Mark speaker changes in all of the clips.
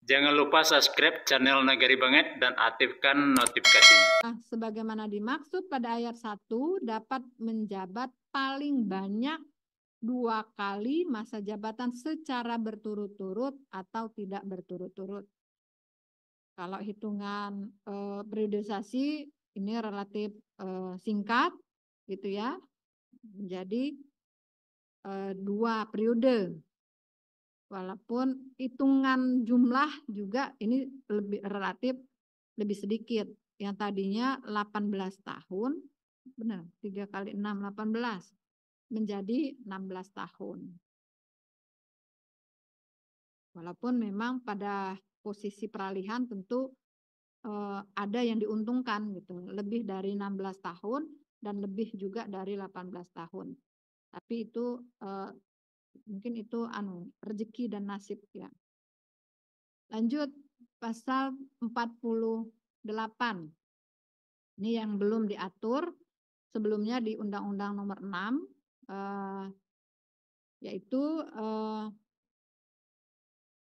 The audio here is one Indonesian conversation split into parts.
Speaker 1: Jangan lupa subscribe channel Nagari Banget dan aktifkan notifikasinya.
Speaker 2: Sebagaimana dimaksud pada ayat 1, dapat menjabat paling banyak 2 kali masa jabatan secara berturut-turut atau tidak berturut-turut. Kalau hitungan periodisasi ini relatif singkat, gitu ya. Jadi 2 periode. Walaupun hitungan jumlah juga ini relatif lebih sedikit. Yang tadinya 18 tahun, benar, 3 kali 6, 18, menjadi 16 tahun. Walaupun memang pada posisi peralihan tentu ada yang diuntungkan gitu, lebih dari 16 tahun dan lebih juga dari 18 tahun. Tapi itu mungkin itu rezeki dan nasib ya. Lanjut pasal 48. Ini yang belum diatur sebelumnya di Undang-Undang Nomor 6 yaitu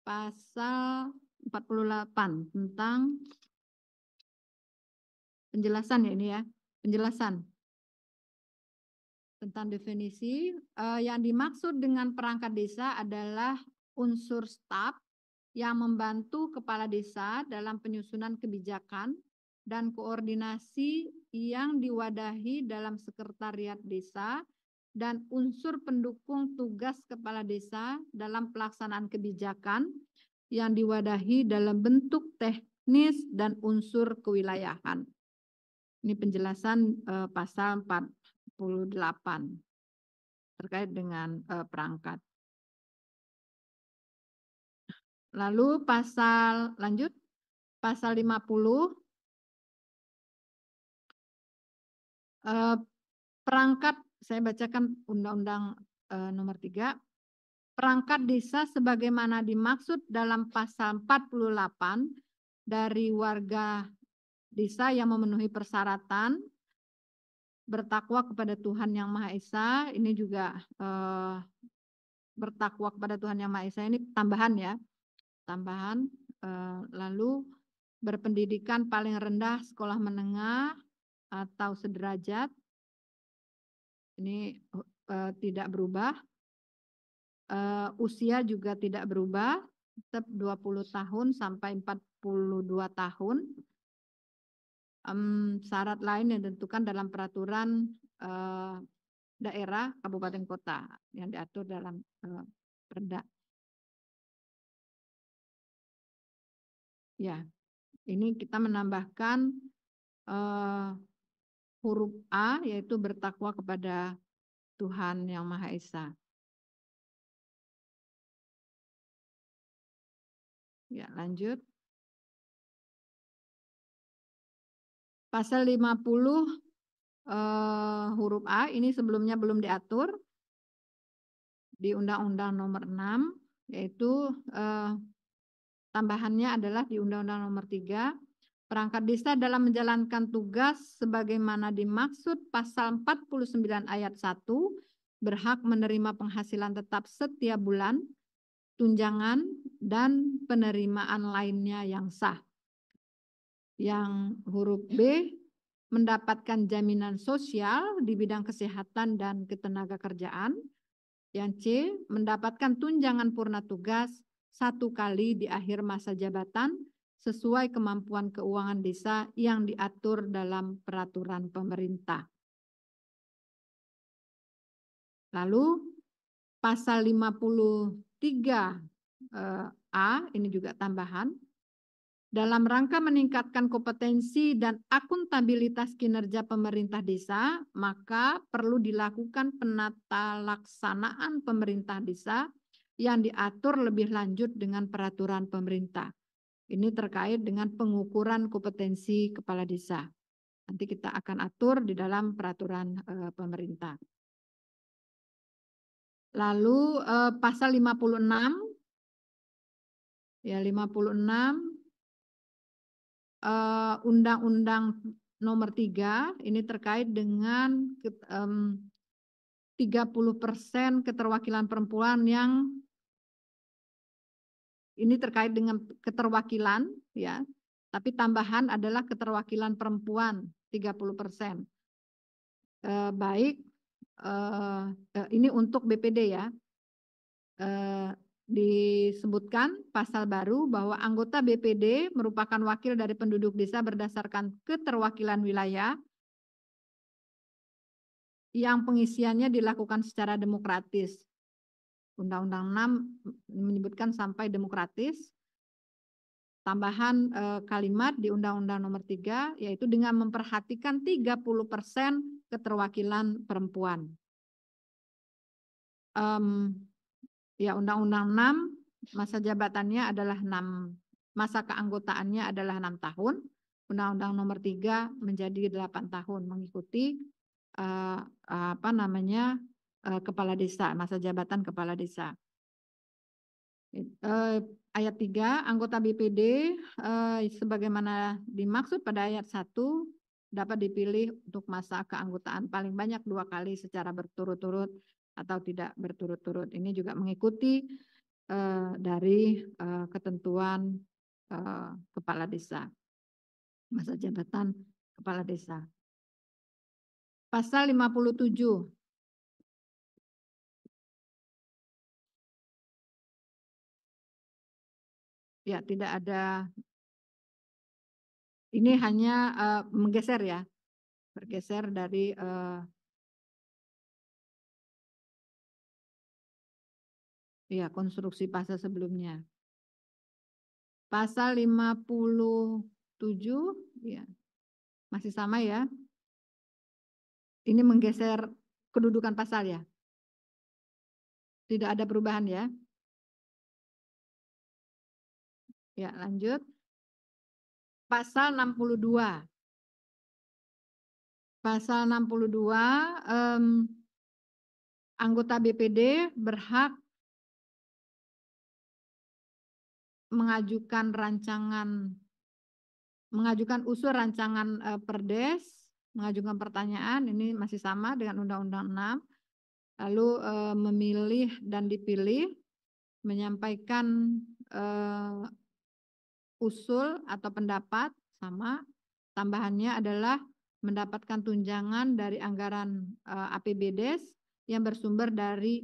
Speaker 2: pasal 48 tentang penjelasan ya ini ya, penjelasan tentang definisi. Yang dimaksud dengan perangkat desa adalah unsur staf yang membantu kepala desa dalam penyusunan kebijakan dan koordinasi yang diwadahi dalam sekretariat desa dan unsur pendukung tugas kepala desa dalam pelaksanaan kebijakan yang diwadahi dalam bentuk teknis dan unsur kewilayahan. Ini penjelasan pasal 48 terkait dengan perangkat. Lalu lanjut pasal 50 perangkat, saya bacakan Undang-Undang Nomor 3. Perangkat desa sebagaimana dimaksud dalam pasal 48 dari warga desa yang memenuhi persyaratan bertakwa kepada Tuhan Yang Maha Esa. Ini juga bertakwa kepada Tuhan Yang Maha Esa ini tambahan ya. Tambahan, lalu berpendidikan paling rendah sekolah menengah atau sederajat, ini tidak berubah. Usia juga tidak berubah, tetap 20 tahun sampai 42 tahun. Syarat lain yang ditentukan dalam peraturan daerah kabupaten kota yang diatur dalam Perda. Ya, ini kita menambahkan huruf A yaitu bertakwa kepada Tuhan Yang Maha Esa. Ya, lanjut. Pasal 50 huruf A ini sebelumnya belum diatur di Undang-Undang Nomor 6, yaitu tambahannya adalah di Undang-Undang Nomor 3. Perangkat desa dalam menjalankan tugas sebagaimana dimaksud pasal 49 ayat 1 berhak menerima penghasilan tetap setiap bulan, tunjangan, dan penerimaan lainnya yang sah. Yang huruf B mendapatkan jaminan sosial di bidang kesehatan dan ketenagakerjaan. Yang C mendapatkan tunjangan purna tugas 1 kali di akhir masa jabatan sesuai kemampuan keuangan desa yang diatur dalam peraturan pemerintah. Lalu pasal 53 A ini juga tambahan. Dalam rangka meningkatkan kompetensi dan akuntabilitas kinerja pemerintah desa, maka perlu dilakukan penata laksanaan pemerintah desa yang diatur lebih lanjut dengan peraturan pemerintah. Ini terkait dengan pengukuran kompetensi kepala desa. Nanti kita akan atur di dalam peraturan pemerintah. Lalu pasal 56, ya 56 Undang-Undang Nomor 3 ini terkait dengan 30% keterwakilan perempuan yang ini terkait dengan keterwakilan ya. Tapi tambahan adalah keterwakilan perempuan 30%. Baik ini untuk BPD ya. Disebutkan pasal baru bahwa anggota BPD merupakan wakil dari penduduk desa berdasarkan keterwakilan wilayah yang pengisiannya dilakukan secara demokratis. Undang-Undang 6 menyebutkan sampai demokratis. Tambahan kalimat di Undang-Undang Nomor 3 yaitu dengan memperhatikan 30% keterwakilan perempuan. Ya, Undang-Undang 6 masa jabatannya adalah 6, masa keanggotaannya adalah 6 tahun. Undang-Undang Nomor 3 menjadi 8 tahun mengikuti kepala desa, masa jabatan kepala desa. Ayat 3, anggota BPD sebagaimana dimaksud pada ayat 1 dapat dipilih untuk masa keanggotaan paling banyak 2 kali secara berturut-turut atau tidak berturut-turut. Ini juga mengikuti dari ketentuan kepala desa, masa jabatan kepala desa. Pasal 57. Ya, tidak ada. Ini hanya menggeser ya, bergeser dari ya konstruksi pasal sebelumnya. Pasal 57 ya, masih sama ya. Ini menggeser kedudukan pasal ya. Tidak ada perubahan ya. Ya, lanjut. Pasal 62. Pasal 62, anggota BPD berhak mengajukan usul rancangan perdes, mengajukan pertanyaan, ini masih sama dengan Undang-Undang 6. Lalu memilih dan dipilih, menyampaikan usul atau pendapat sama. Tambahannya adalah mendapatkan tunjangan dari anggaran APBDes yang bersumber dari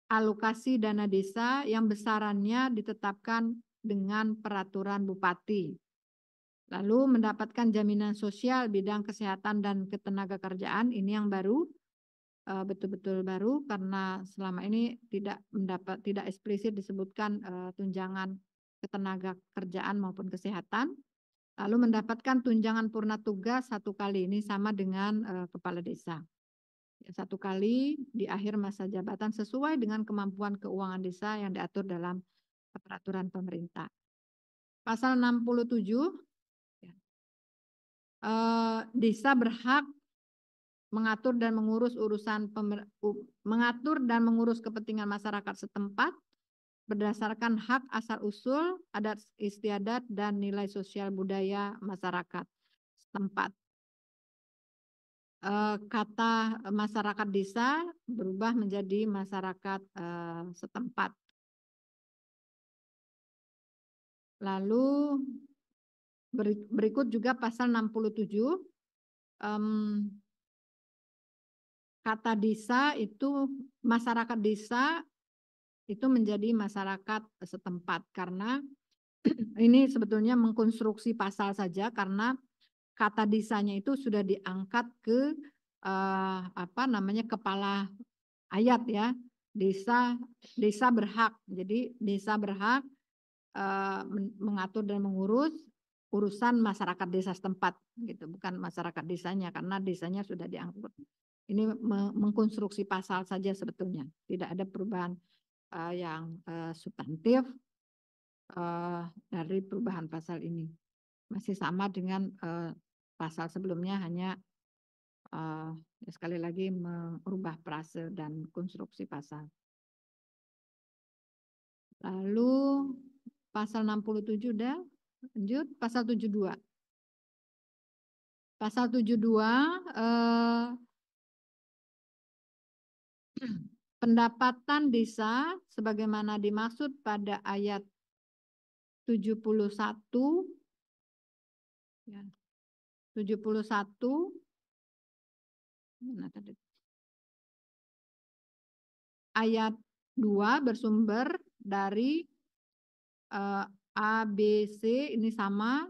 Speaker 2: alokasi dana desa yang besarannya ditetapkan dengan peraturan bupati. Lalu mendapatkan jaminan sosial bidang kesehatan dan ketenagakerjaan, ini yang baru, betul-betul baru karena selama ini tidak eksplisit disebutkan tunjangan ketenagakerjaan maupun kesehatan. Lalu mendapatkan tunjangan purna tugas 1 kali, ini sama dengan kepala desa. 1 kali di akhir masa jabatan sesuai dengan kemampuan keuangan desa yang diatur dalam peraturan pemerintah. Pasal 67, desa berhak mengatur dan mengurus kepentingan masyarakat setempat berdasarkan hak asal-usul, adat istiadat, dan nilai sosial budaya masyarakat setempat. Kata masyarakat desa berubah menjadi masyarakat setempat. Lalu berikut juga pasal 67, kata desa itu, masyarakat desa itu menjadi masyarakat setempat karena ini sebetulnya mengkonstruksi pasal saja karena kata desanya itu sudah diangkat ke kepala ayat ya. Desa berhak. Jadi desa berhak mengatur dan mengurus urusan masyarakat desa setempat gitu, bukan masyarakat desanya karena desanya sudah diangkut. Ini mengkonstruksi pasal saja sebetulnya, tidak ada perubahan yang substantif dari perubahan pasal ini. Masih sama dengan pasal sebelumnya, hanya sekali lagi merubah frase dan konstruksi pasal. Lalu pasal 67 udah, lanjut pasal 72. Pasal 72 pendapatan desa sebagaimana dimaksud pada ayat 71 ya, 71 mana tadi? Ayat 2 bersumber dari A, B, C ini sama,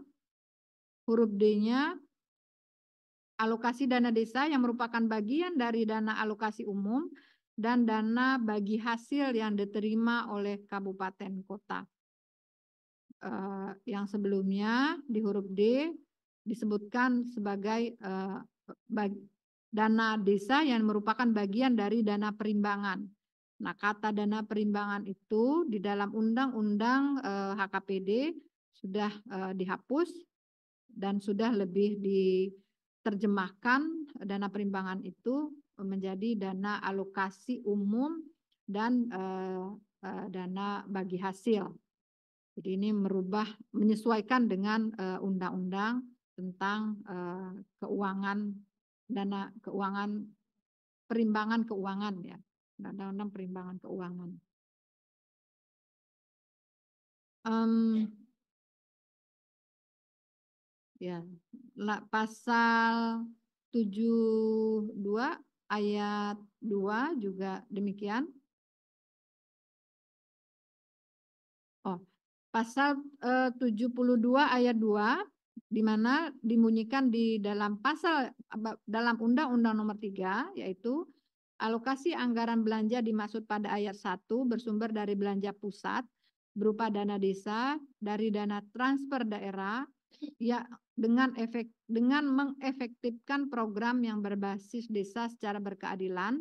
Speaker 2: huruf D-nya alokasi dana desa yang merupakan bagian dari dana alokasi umum dan dana bagi hasil yang diterima oleh kabupaten kota. Yang sebelumnya di huruf D disebutkan sebagai dana desa yang merupakan bagian dari dana perimbangan. Nah, kata dana perimbangan itu di dalam Undang-Undang HKPD sudah dihapus dan sudah lebih diterjemahkan dana perimbangan itu menjadi dana alokasi umum dan dana bagi hasil. Jadi ini menyesuaikan dengan undang-undang tentang keuangan, dana keuangan, perimbangan keuangan ya, undang-undang perimbangan keuangan. Ya, pasal 72 ayat 2 juga demikian. Oh, pasal 72 ayat 2 di mana dibunyikan di dalam dalam Undang-Undang Nomor 3 yaitu alokasi anggaran belanja dimaksud pada ayat 1 bersumber dari belanja pusat berupa dana desa dari dana transfer daerah ya dengan mengefektifkan program yang berbasis desa secara berkeadilan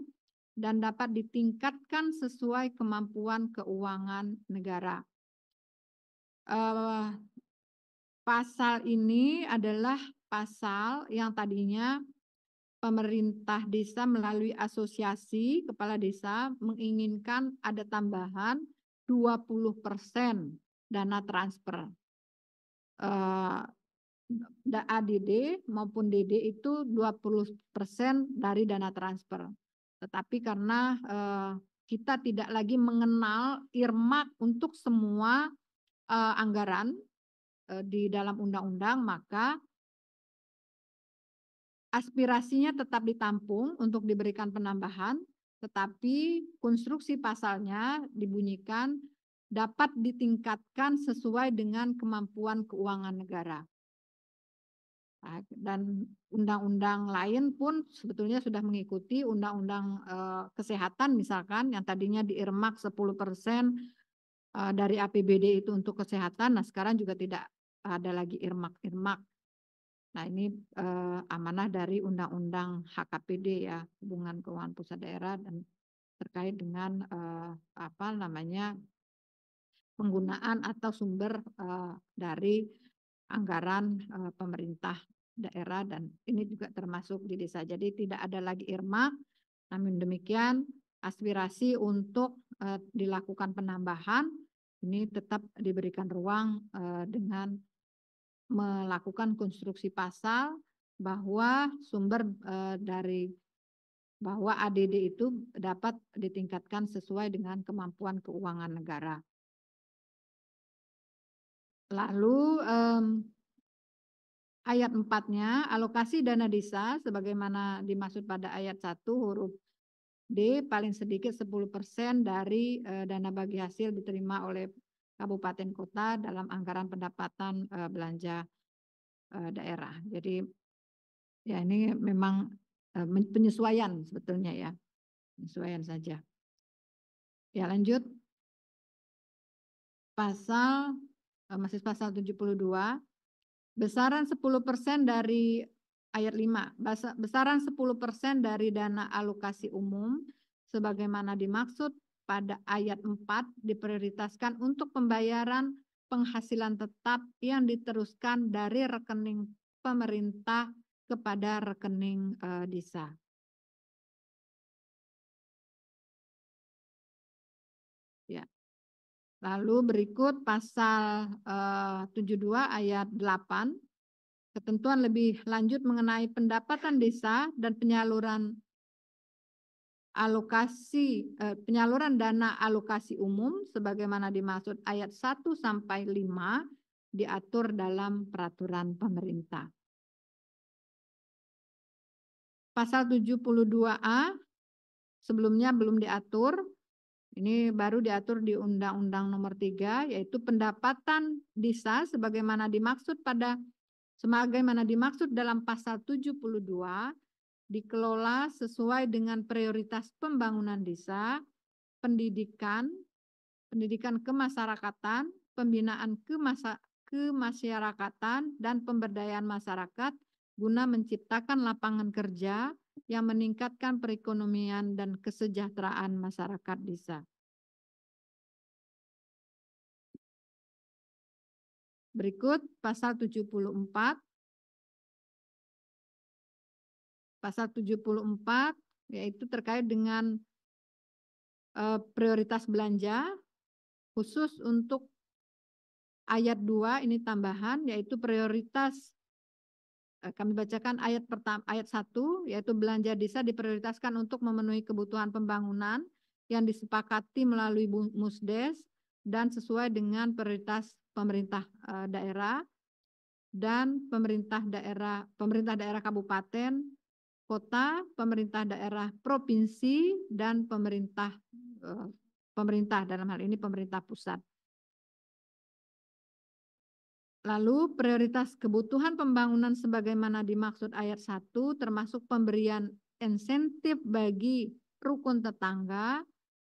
Speaker 2: dan dapat ditingkatkan sesuai kemampuan keuangan negara. Pasal ini adalah pasal yang tadinya pemerintah desa melalui asosiasi kepala desa menginginkan ada tambahan 20% dana transfer. ADD maupun DD itu 20% dari dana transfer. Tetapi karena kita tidak lagi mengenal earmark untuk semua anggaran di dalam undang-undang, maka aspirasinya tetap ditampung untuk diberikan penambahan, tetapi konstruksi pasalnya dibunyikan dapat ditingkatkan sesuai dengan kemampuan keuangan negara. Dan undang-undang lain pun sebetulnya sudah mengikuti undang-undang kesehatan misalkan yang tadinya di-earmark 10% dari APBD itu untuk kesehatan, nah sekarang juga tidak ada lagi earmark. Nah ini amanah dari undang-undang HKPD ya, hubungan keuangan pusat daerah dan terkait dengan penggunaan atau sumber dari anggaran pemerintah daerah dan ini juga termasuk di desa. Jadi tidak ada lagi earmark, namun demikian aspirasi untuk dilakukan penambahan ini tetap diberikan ruang dengan melakukan konstruksi pasal bahwa sumber bahwa ADD itu dapat ditingkatkan sesuai dengan kemampuan keuangan negara. Lalu ayat 4-nya alokasi dana desa sebagaimana dimaksud pada ayat 1 huruf D paling sedikit 10% dari dana bagi hasil diterima oleh kabupaten kota dalam anggaran pendapatan belanja daerah. Jadi ya ini memang penyesuaian sebetulnya ya. Penyesuaian saja. Ya lanjut. Masih pasal 72. Besaran 10% dari ayat 5. Besaran 10% dari dana alokasi umum sebagaimana dimaksud pada ayat 4 diprioritaskan untuk pembayaran penghasilan tetap yang diteruskan dari rekening pemerintah kepada rekening desa. Ya. Lalu berikut pasal 72 ayat 8, ketentuan lebih lanjut mengenai pendapatan desa dan penyaluran penyaluran dana alokasi umum sebagaimana dimaksud ayat 1 sampai 5 diatur dalam peraturan pemerintah. Pasal 72A sebelumnya belum diatur, ini baru diatur di Undang-Undang Nomor 3, yaitu pendapatan DISA sebagaimana dimaksud dalam pasal 72 dikelola sesuai dengan prioritas pembangunan desa, pendidikan kemasyarakatan, pembinaan kemasyarakatan, dan pemberdayaan masyarakat guna menciptakan lapangan kerja yang meningkatkan perekonomian dan kesejahteraan masyarakat desa. Berikut pasal 74. Pasal 74 yaitu terkait dengan prioritas belanja khusus untuk ayat 2 ini tambahan, yaitu prioritas kami bacakan ayat 1, yaitu belanja desa diprioritaskan untuk memenuhi kebutuhan pembangunan yang disepakati melalui Musdes dan sesuai dengan prioritas pemerintah daerah dan pemerintah daerah kabupaten, kota, pemerintah daerah provinsi, dan pemerintah dalam hal ini pemerintah pusat. Lalu prioritas kebutuhan pembangunan sebagaimana dimaksud ayat 1 termasuk pemberian insentif bagi rukun tetangga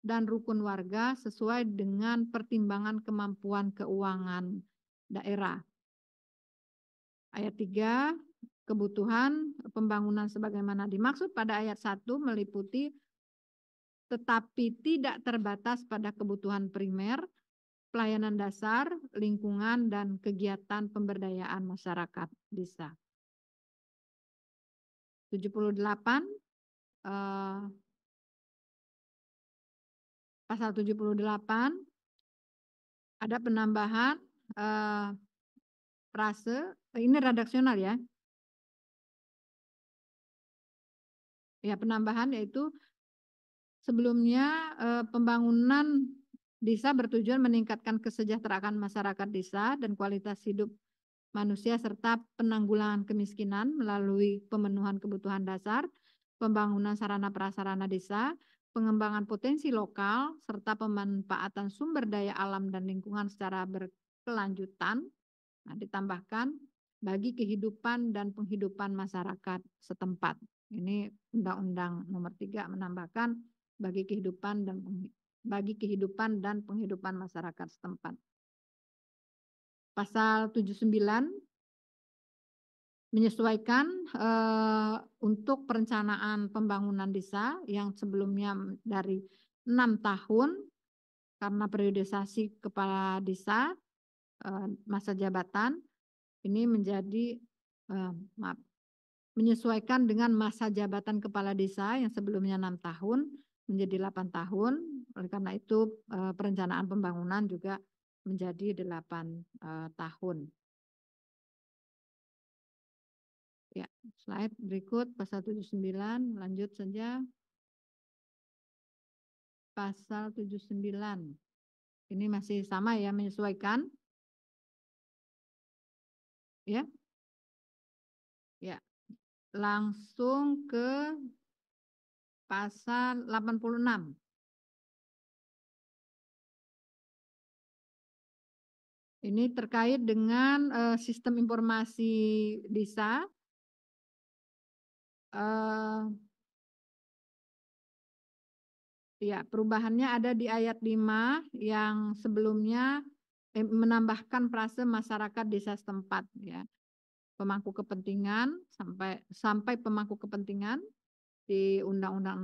Speaker 2: dan rukun warga sesuai dengan pertimbangan kemampuan keuangan daerah. Ayat 3, kebutuhan pembangunan sebagaimana dimaksud pada ayat 1 meliputi tetapi tidak terbatas pada kebutuhan primer, pelayanan dasar, lingkungan, dan kegiatan pemberdayaan masyarakat desa. 78, pasal 78 ada penambahan frase, ini redaksional ya. Ya, penambahan yaitu sebelumnya pembangunan desa bertujuan meningkatkan kesejahteraan masyarakat desa dan kualitas hidup manusia serta penanggulangan kemiskinan melalui pemenuhan kebutuhan dasar, pembangunan sarana prasarana desa, pengembangan potensi lokal, serta pemanfaatan sumber daya alam dan lingkungan secara berkelanjutan. Nah, ditambahkan bagi kehidupan dan penghidupan masyarakat setempat. Ini Undang-Undang Nomor 3 menambahkan bagi kehidupan dan penghidupan masyarakat setempat. Pasal 79 menyesuaikan untuk perencanaan pembangunan desa yang sebelumnya dari 6 tahun karena periodisasi kepala desa masa jabatan ini menjadi menyesuaikan dengan masa jabatan kepala desa yang sebelumnya 6 tahun menjadi 8 tahun. Oleh karena itu perencanaan pembangunan juga menjadi 8 tahun. Ya, slide berikut pasal 79, lanjut saja. Pasal 79. Ini masih sama ya, menyesuaikan. Ya. Ya. Langsung ke pasal 86. Ini terkait dengan sistem informasi desa. Ya, perubahannya ada di ayat 5 yang sebelumnya menambahkan frase masyarakat desa setempat ya. Pemangku kepentingan sampai pemangku kepentingan di Undang-Undang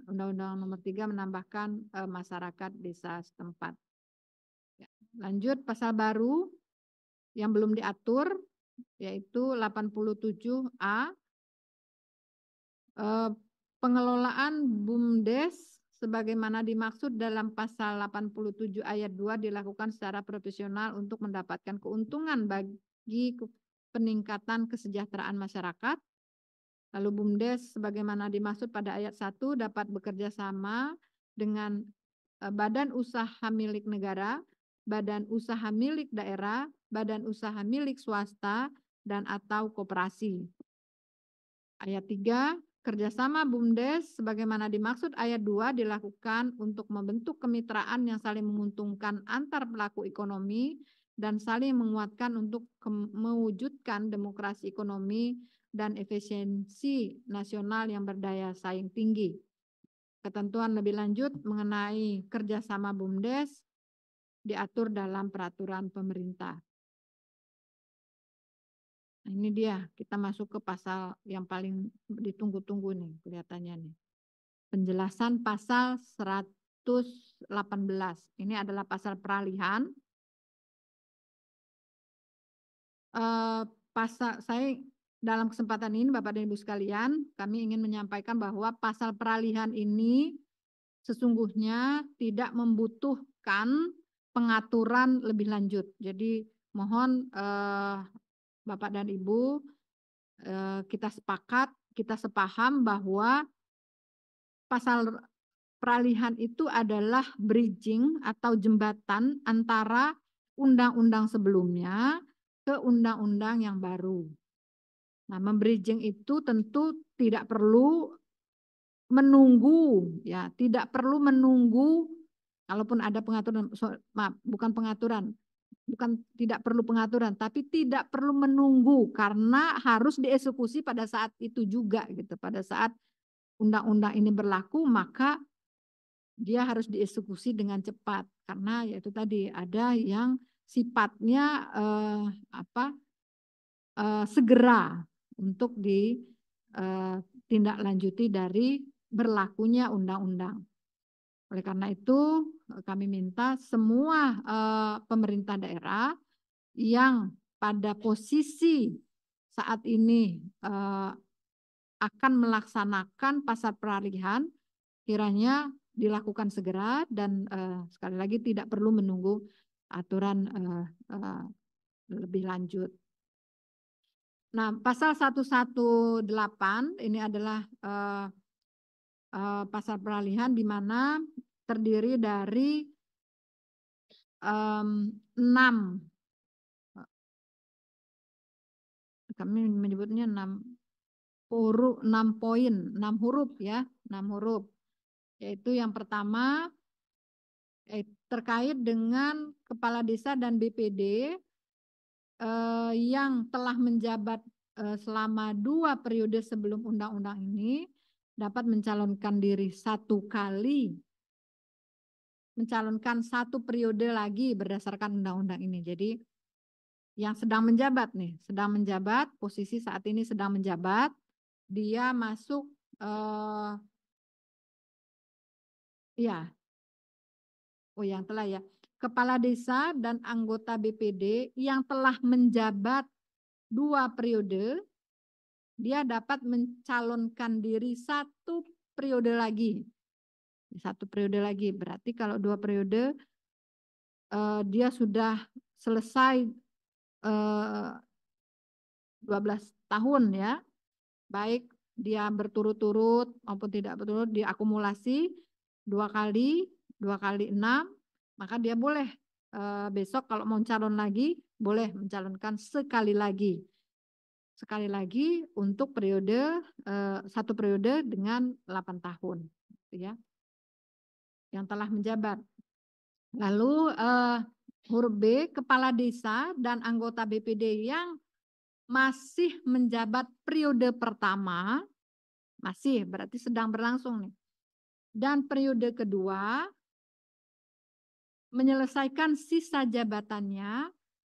Speaker 2: 6, Undang-Undang Nomor 3 menambahkan masyarakat desa setempat. Ya, lanjut pasal baru yang belum diatur yaitu 87A, pengelolaan BUMDes sebagaimana dimaksud dalam pasal 87 ayat 2 dilakukan secara profesional untuk mendapatkan keuntungan bagi peningkatan kesejahteraan masyarakat, Lalu BUMDes sebagaimana dimaksud pada ayat 1 dapat bekerja sama dengan badan usaha milik negara, badan usaha milik daerah, badan usaha milik swasta, dan atau koperasi. Ayat 3, kerjasama BUMDes sebagaimana dimaksud ayat 2 dilakukan untuk membentuk kemitraan yang saling menguntungkan antar pelaku ekonomi dan saling menguatkan untuk mewujudkan demokrasi ekonomi dan efisiensi nasional yang berdaya saing tinggi. Ketentuan lebih lanjut mengenai kerjasama BUMDes diatur dalam peraturan pemerintah. Nah, ini dia, kita masuk ke pasal yang paling ditunggu-tunggu nih, kelihatannya nih. Penjelasan pasal 118. Ini adalah pasal peralihan. Saya dalam kesempatan ini Bapak dan Ibu sekalian, kami ingin menyampaikan bahwa pasal peralihan ini sesungguhnya tidak membutuhkan pengaturan lebih lanjut. Jadi mohon Bapak dan Ibu kita sepakat, kita sepaham bahwa pasal peralihan itu adalah bridging atau jembatan antara undang-undang sebelumnya ke undang-undang yang baru. Nah, membridging itu tentu tidak perlu menunggu, ya, tidak perlu menunggu, kalaupun ada pengaturan, maaf, bukan pengaturan, bukan tidak perlu pengaturan, tapi tidak perlu menunggu karena harus dieksekusi pada saat itu juga, gitu. Pada saat undang-undang ini berlaku, maka dia harus dieksekusi dengan cepat karena yaitu tadi ada yang sifatnya segera untuk ditindaklanjuti dari berlakunya undang-undang. Oleh karena itu kami minta semua pemerintah daerah yang pada posisi saat ini akan melaksanakan pasal peralihan kiranya dilakukan segera dan sekali lagi tidak perlu menunggu aturan lebih lanjut. Nah, pasal 118 ini adalah pasal peralihan di mana terdiri dari 6, kami menyebutnya 6 poin, 6 huruf ya, 6 huruf. Yaitu yang pertama terkait dengan kepala desa dan BPD yang telah menjabat selama 2 periode sebelum undang-undang ini dapat mencalonkan diri 1 kali, mencalonkan 1 periode lagi berdasarkan undang-undang ini. Jadi yang sedang menjabat nih, sedang menjabat, posisi saat ini sedang menjabat, dia masuk ya, oh yang telah ya, kepala desa dan anggota BPD yang telah menjabat 2 periode, dia dapat mencalonkan diri 1 periode lagi. 1 periode lagi, berarti kalau 2 periode dia sudah selesai 12 tahun ya, baik dia berturut-turut maupun tidak berturut diakumulasi 2 kali 6, maka dia boleh besok kalau mau calon lagi boleh mencalonkan sekali lagi untuk periode 1 periode dengan 8 tahun ya yang telah menjabat. Lalu huruf B, kepala desa dan anggota BPD yang masih menjabat periode pertama, masih berarti sedang berlangsung nih. Dan periode kedua menyelesaikan sisa jabatannya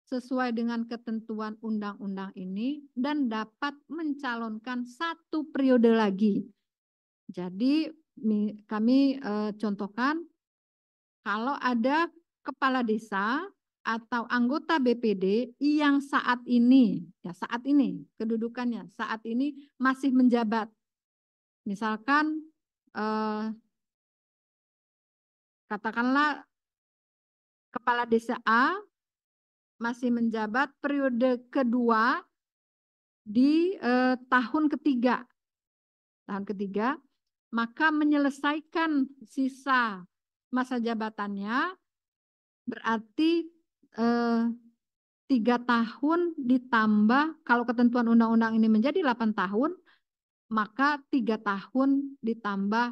Speaker 2: sesuai dengan ketentuan undang-undang ini dan dapat mencalonkan 1 periode lagi. Jadi kami contohkan kalau ada kepala desa atau anggota BPD yang saat ini kedudukannya saat ini masih menjabat. Misalkan katakanlah kepala desa A masih menjabat periode kedua di tahun ketiga. tahun ketiga, maka menyelesaikan sisa masa jabatannya berarti 3 tahun ditambah, kalau ketentuan undang-undang ini menjadi 8 tahun, maka 3 tahun ditambah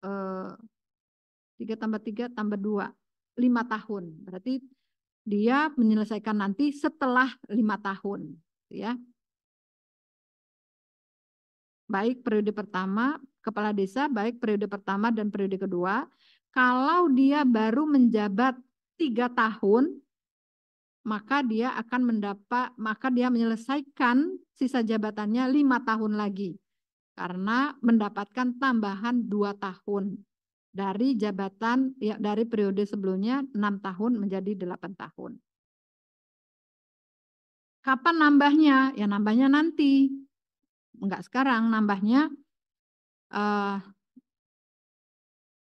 Speaker 2: 3 tambah 3 tambah 2, 5 tahun. Berarti dia menyelesaikan nanti setelah 5 tahun, ya. Baik periode pertama kepala desa, baik periode pertama dan periode kedua. Kalau dia baru menjabat 3 tahun, maka dia menyelesaikan sisa jabatannya 5 tahun lagi. Karena mendapatkan tambahan 2 tahun dari jabatan, ya, dari periode sebelumnya 6 tahun menjadi 8 tahun. Kapan nambahnya? Ya nambahnya nanti. Enggak sekarang, nambahnya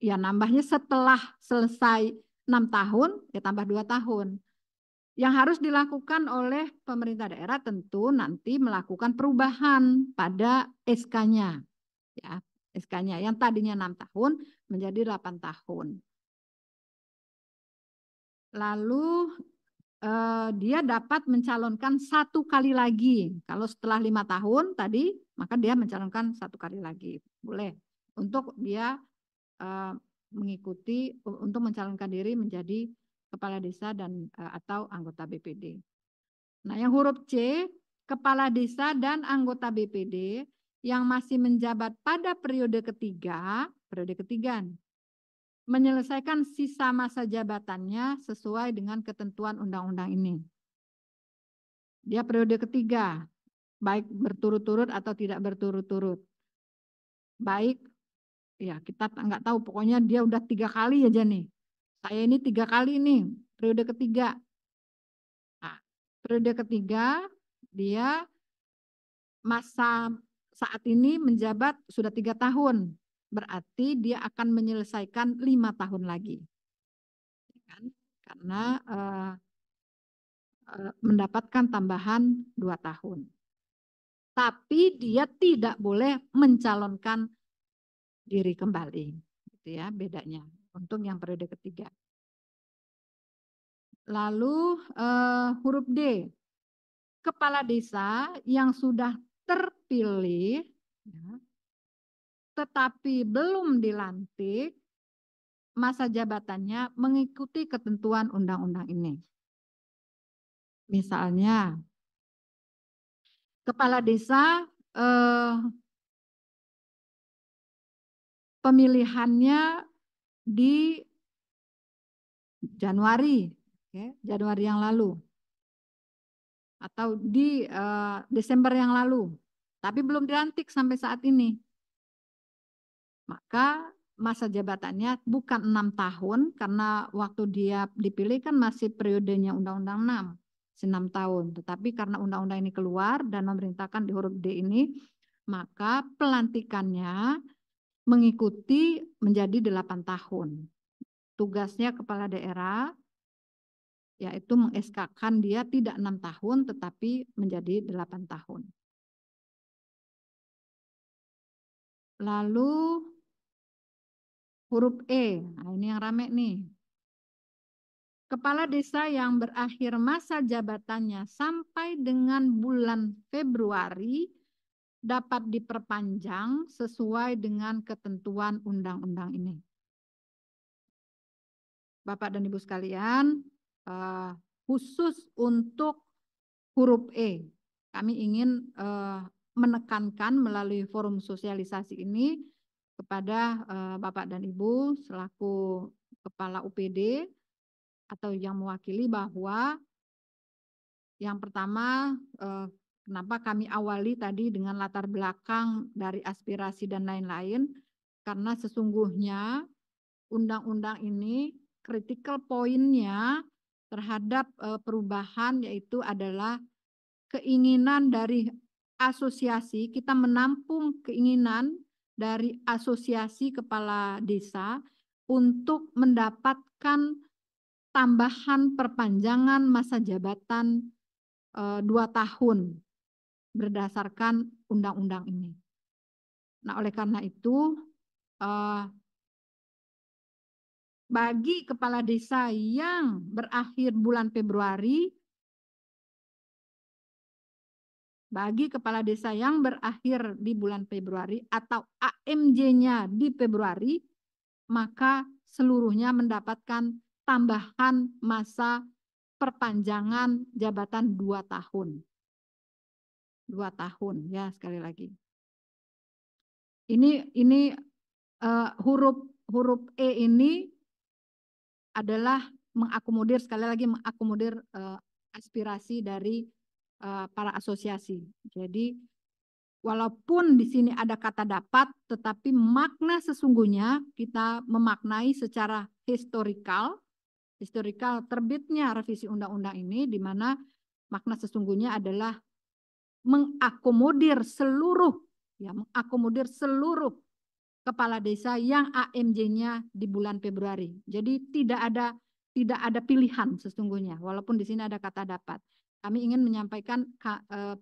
Speaker 2: ya nambahnya setelah selesai 6 tahun, ya tambah 2 tahun. Yang harus dilakukan oleh pemerintah daerah tentu nanti melakukan perubahan pada SK-nya. Ya, SK-nya yang tadinya 6 tahun menjadi 8 tahun. Lalu dia dapat mencalonkan 1 kali lagi. Kalau setelah 5 tahun tadi, maka dia mencalonkan 1 kali lagi. Boleh. Untuk dia mengikuti, untuk mencalonkan diri menjadi kepala desa dan atau anggota BPD. Nah, yang huruf C, kepala desa dan anggota BPD yang masih menjabat pada periode ketiga menyelesaikan sisa masa jabatannya sesuai dengan ketentuan undang-undang ini. Dia periode ketiga, baik berturut-turut atau tidak berturut-turut. Baik, ya kita nggak tahu, pokoknya dia udah 3 kali aja nih. Saya ini 3 kali nih, periode ketiga. Nah, periode ketiga dia masa saat ini menjabat sudah 3 tahun. Berarti dia akan menyelesaikan 5 tahun lagi. Karena mendapatkan tambahan 2 tahun. Tapi dia tidak boleh mencalonkan diri kembali. Gitu ya bedanya untuk yang periode ketiga. Lalu huruf D. Kepala desa yang sudah terpilih ya, tetapi belum dilantik, masa jabatannya mengikuti ketentuan undang-undang ini. Misalnya, kepala desa pemilihannya di Januari, Januari yang lalu, atau di Desember yang lalu, tapi belum dilantik sampai saat ini. Maka masa jabatannya bukan 6 tahun, karena waktu dia dipilih kan masih periodenya Undang-Undang 6 tahun. Tetapi karena undang-undang ini keluar dan memerintahkan di huruf D ini, maka pelantikannya mengikuti menjadi 8 tahun. Tugasnya kepala daerah yaitu meng-SK-kan dia tidak 6 tahun tetapi menjadi 8 tahun. Lalu huruf E, nah ini yang rame nih. Kepala desa yang berakhir masa jabatannya sampai dengan bulan Februari dapat diperpanjang sesuai dengan ketentuan undang-undang ini. Bapak dan Ibu sekalian, khusus untuk huruf E, kami ingin menekankan melalui forum sosialisasi ini kepada Bapak dan Ibu selaku Kepala UPD atau yang mewakili bahwa yang pertama kenapa kami awali tadi dengan latar belakang dari aspirasi dan lain-lain, karena sesungguhnya undang-undang ini critical point-nya terhadap perubahan yaitu adalah keinginan dari asosiasi, kita menampung keinginan dari asosiasi kepala desa untuk mendapatkan tambahan perpanjangan masa jabatan 2 tahun berdasarkan undang-undang ini. Nah, oleh karena itu, bagi kepala desa yang berakhir bulan Februari, di bulan Februari atau AMJ-nya di Februari, maka seluruhnya mendapatkan tambahan masa perpanjangan jabatan 2 tahun. 2 tahun ya, sekali lagi. Ini huruf E ini adalah mengakomodir, sekali lagi mengakomodir aspirasi dari para asosiasi. Jadi walaupun di sini ada kata dapat, tetapi makna sesungguhnya kita memaknai secara historikal terbitnya revisi undang-undang ini, di mana makna sesungguhnya adalah mengakomodir seluruh kepala desa yang AMJ-nya di bulan Februari. Jadi tidak ada pilihan sesungguhnya, walaupun di sini ada kata dapat. Kami ingin menyampaikan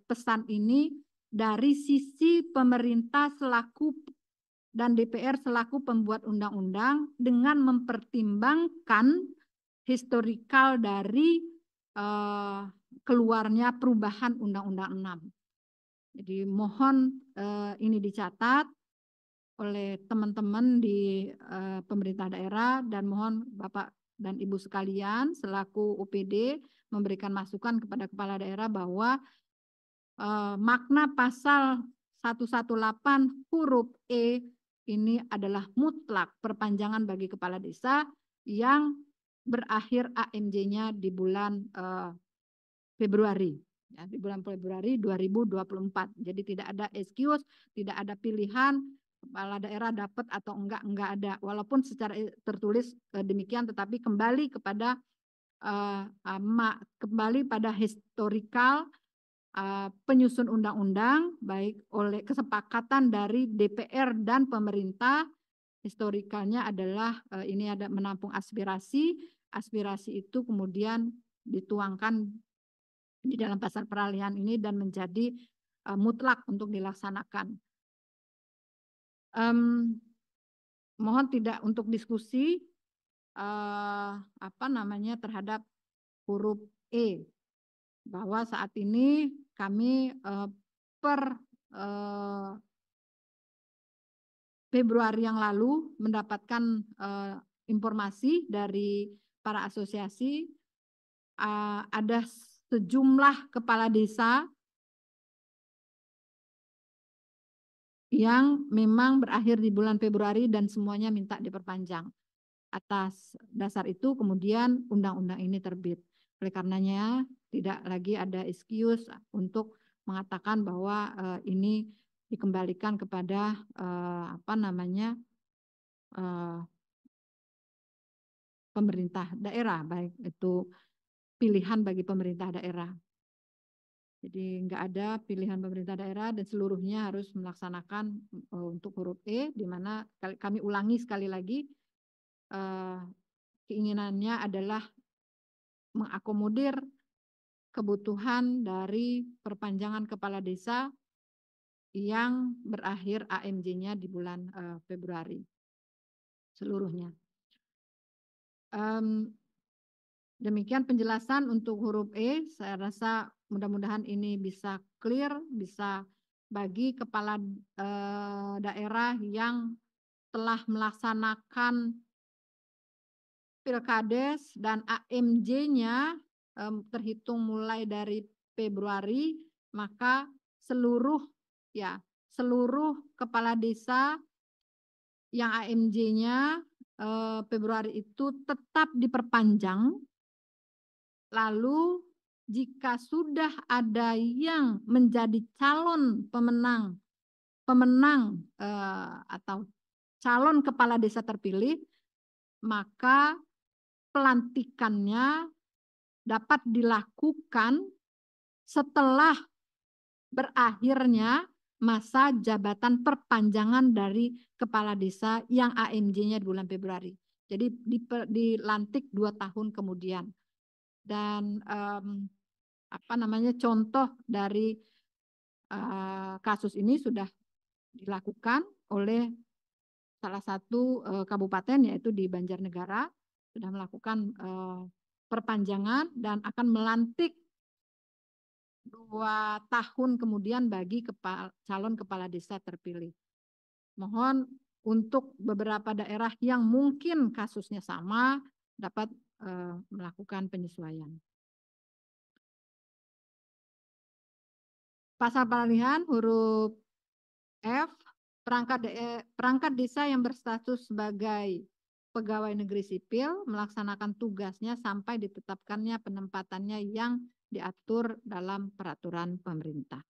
Speaker 2: pesan ini dari sisi pemerintah dan DPR selaku pembuat undang-undang dengan mempertimbangkan historikal dari keluarnya perubahan Undang-Undang 6. Jadi mohon ini dicatat oleh teman-teman di pemerintah daerah, dan mohon Bapak dan Ibu sekalian selaku UPD memberikan masukan kepada kepala daerah bahwa makna pasal 118 huruf E ini adalah mutlak perpanjangan bagi kepala desa yang berakhir AMJ-nya di bulan Februari. Ya, di bulan Februari 2024. Jadi tidak ada excuse, tidak ada pilihan kepala daerah dapat atau enggak ada. Walaupun secara tertulis demikian, tetapi kembali pada historikal penyusun undang-undang, baik oleh kesepakatan dari DPR dan pemerintah. Historikalnya adalah ini ada menampung aspirasi itu kemudian dituangkan di dalam pasal peralihan ini dan menjadi mutlak untuk dilaksanakan. Mohon tidak untuk diskusi terhadap huruf E, bahwa saat ini kami per Februari yang lalu mendapatkan informasi dari para asosiasi, ada sejumlah kepala desa yang memang berakhir di bulan Februari dan semuanya minta diperpanjang. Atas dasar itu kemudian undang-undang ini terbit. Oleh karenanya tidak lagi ada excuse untuk mengatakan bahwa ini dikembalikan kepada pemerintah daerah, baik itu pilihan bagi pemerintah daerah. Jadi nggak ada pilihan pemerintah daerah dan seluruhnya harus melaksanakan untuk huruf E, di mana kami ulangi sekali lagi, keinginannya adalah mengakomodir kebutuhan dari perpanjangan kepala desa yang berakhir AMJ-nya di bulan Februari seluruhnya. Demikian penjelasan untuk huruf E. Saya rasa mudah-mudahan ini bisa clear, bisa bagi kepala daerah yang telah melaksanakan Pilkades dan AMJ-nya terhitung mulai dari Februari, maka seluruh kepala desa yang AMJ-nya Februari itu tetap diperpanjang. Lalu jika sudah ada yang menjadi calon pemenang atau calon kepala desa terpilih, maka pelantikannya dapat dilakukan setelah berakhirnya masa jabatan perpanjangan dari kepala desa yang AMJ-nya di bulan Februari. Jadi dilantik 2 tahun kemudian. Dan contoh dari kasus ini sudah dilakukan oleh salah satu kabupaten, yaitu di Banjarnegara, sudah melakukan perpanjangan dan akan melantik 2 tahun kemudian bagi calon kepala desa terpilih. Mohon untuk beberapa daerah yang mungkin kasusnya sama dapat melakukan penyesuaian. Pasal pengalihan huruf F, perangkat desa yang berstatus sebagai pegawai negeri sipil melaksanakan tugasnya sampai ditetapkannya penempatannya yang diatur dalam peraturan pemerintah.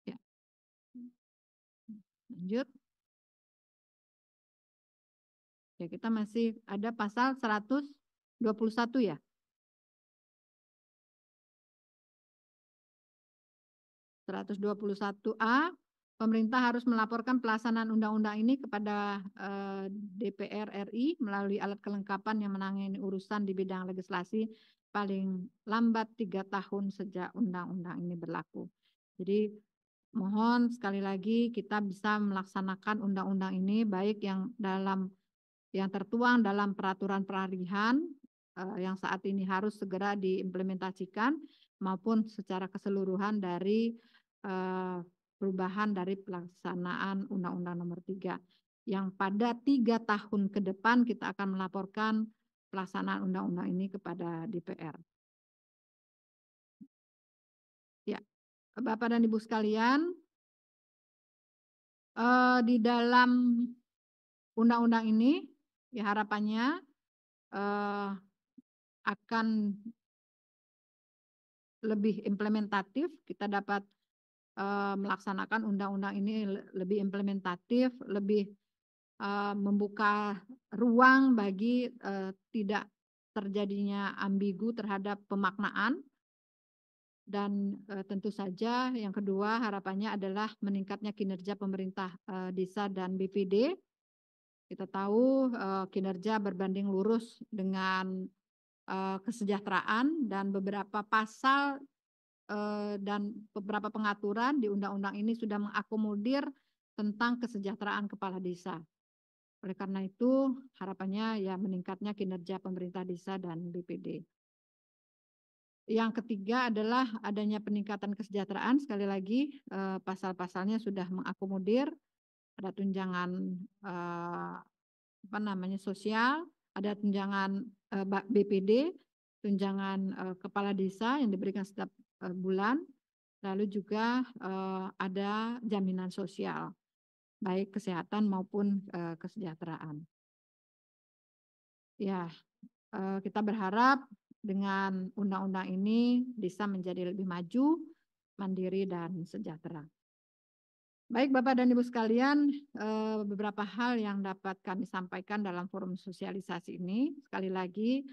Speaker 2: Ya. Lanjut. Ya, kita masih ada pasal 121 ya. 121A, pemerintah harus melaporkan pelaksanaan undang-undang ini kepada DPR RI melalui alat kelengkapan yang menangani urusan di bidang legislasi paling lambat 3 tahun sejak undang-undang ini berlaku. Jadi mohon sekali lagi kita bisa melaksanakan undang-undang ini baik yang tertuang dalam peraturan peralihan yang saat ini harus segera diimplementasikan maupun secara keseluruhan dari perubahan dari pelaksanaan Undang-Undang Nomor 3 yang pada 3 tahun ke depan kita akan melaporkan pelaksanaan undang-undang ini kepada DPR. Ya, Bapak dan Ibu sekalian, di dalam undang-undang ini ya harapannya akan lebih implementatif, kita dapat melaksanakan undang-undang ini lebih implementatif, lebih membuka ruang bagi tidak terjadinya ambigu terhadap pemaknaan. Dan tentu saja yang kedua harapannya adalah meningkatnya kinerja pemerintah desa dan BPD. Kita tahu kinerja berbanding lurus dengan kesejahteraan dan beberapa pasal dan beberapa pengaturan di undang-undang ini sudah mengakomodir tentang kesejahteraan kepala desa. Oleh karena itu, harapannya ya meningkatnya kinerja pemerintah desa dan BPD. Yang ketiga adalah adanya peningkatan kesejahteraan. Sekali lagi, pasal-pasalnya sudah mengakomodir, ada tunjangan sosial, ada tunjangan BPD, tunjangan kepala desa yang diberikan setiap bulan, lalu juga ada jaminan sosial, baik kesehatan maupun kesejahteraan. Ya, kita berharap dengan undang-undang ini bisa menjadi lebih maju, mandiri, dan sejahtera. Baik Bapak dan Ibu sekalian, beberapa hal yang dapat kami sampaikan dalam forum sosialisasi ini. Sekali lagi,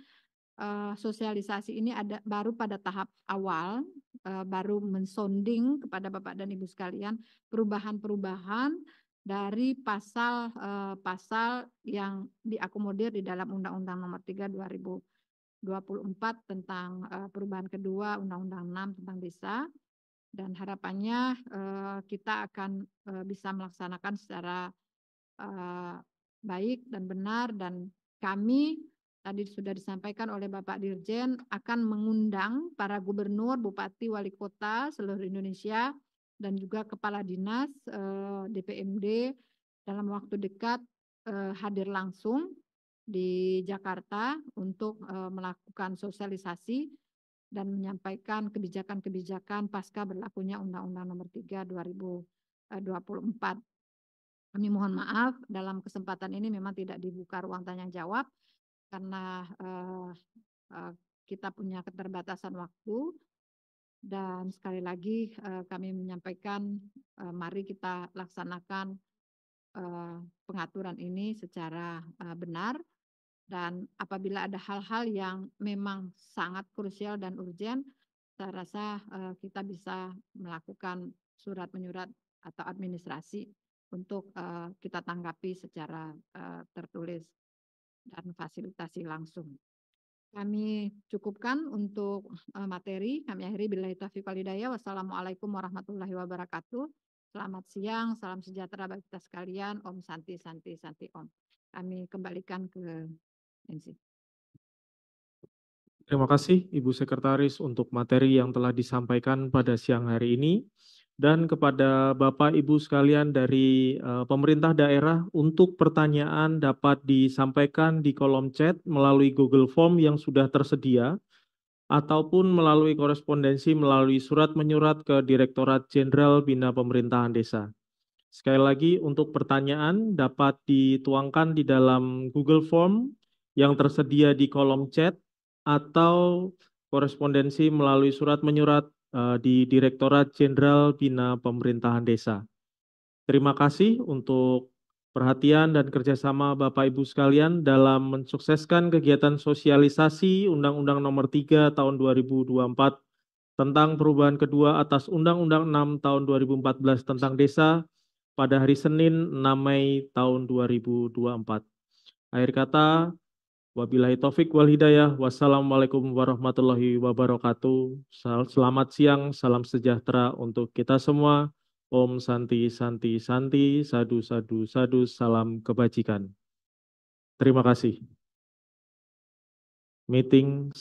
Speaker 2: sosialisasi ini baru pada tahap awal, baru mensonding kepada Bapak dan Ibu sekalian perubahan-perubahan dari pasal-pasal yang diakomodir di dalam Undang-Undang Nomor 3 2024 tentang perubahan kedua Undang-Undang 6 tentang desa, dan harapannya kita akan bisa melaksanakan secara baik dan benar, dan kami tadi sudah disampaikan oleh Bapak Dirjen akan mengundang para gubernur, bupati, wali kota seluruh Indonesia dan juga kepala dinas DPMD dalam waktu dekat hadir langsung di Jakarta untuk melakukan sosialisasi dan menyampaikan kebijakan-kebijakan pasca berlakunya Undang-Undang Nomor 3 2024. Kami mohon maaf dalam kesempatan ini memang tidak dibuka ruang tanya jawab karena kita punya keterbatasan waktu, dan sekali lagi kami menyampaikan mari kita laksanakan pengaturan ini secara benar, dan apabila ada hal-hal yang memang sangat krusial dan urgen, saya rasa kita bisa melakukan surat menyurat atau administrasi untuk kita tanggapi secara tertulis dan fasilitasi langsung. Kami cukupkan untuk materi. Kami akhiri billahi taufiq wal hidayah. Wassalamualaikum warahmatullahi wabarakatuh. Selamat siang, salam sejahtera bagi kita sekalian. Om Santi, Santi, Santi, Om. Kami kembalikan ke MC.
Speaker 3: Terima kasih Ibu Sekretaris untuk materi yang telah disampaikan pada siang hari ini. Dan kepada Bapak Ibu sekalian dari pemerintah daerah, untuk pertanyaan dapat disampaikan di kolom chat melalui Google Form yang sudah tersedia, ataupun melalui korespondensi melalui surat menyurat ke Direktorat Jenderal Bina Pemerintahan Desa. Sekali lagi, untuk pertanyaan dapat dituangkan di dalam Google Form yang tersedia di kolom chat atau korespondensi melalui surat menyurat di Direktorat Jenderal Bina Pemerintahan Desa. Terima kasih untuk perhatian dan kerjasama Bapak Ibu sekalian dalam mensukseskan kegiatan sosialisasi Undang-Undang Nomor 3 Tahun 2024 tentang perubahan kedua atas Undang-Undang 6 Tahun 2014 tentang Desa pada hari Senin 6 Mei tahun 2024. Akhir kata, wabillahi taufik wal hidayah. Wassalamualaikum warahmatullahi wabarakatuh. Selamat siang, salam sejahtera untuk kita semua. Om Santi, Santi, Santi, Sadu, Sadu, Sadu, salam kebajikan. Terima kasih. Meeting.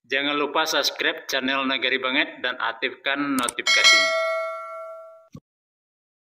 Speaker 1: Jangan lupa subscribe channel Nagari Banget dan aktifkan notifikasinya.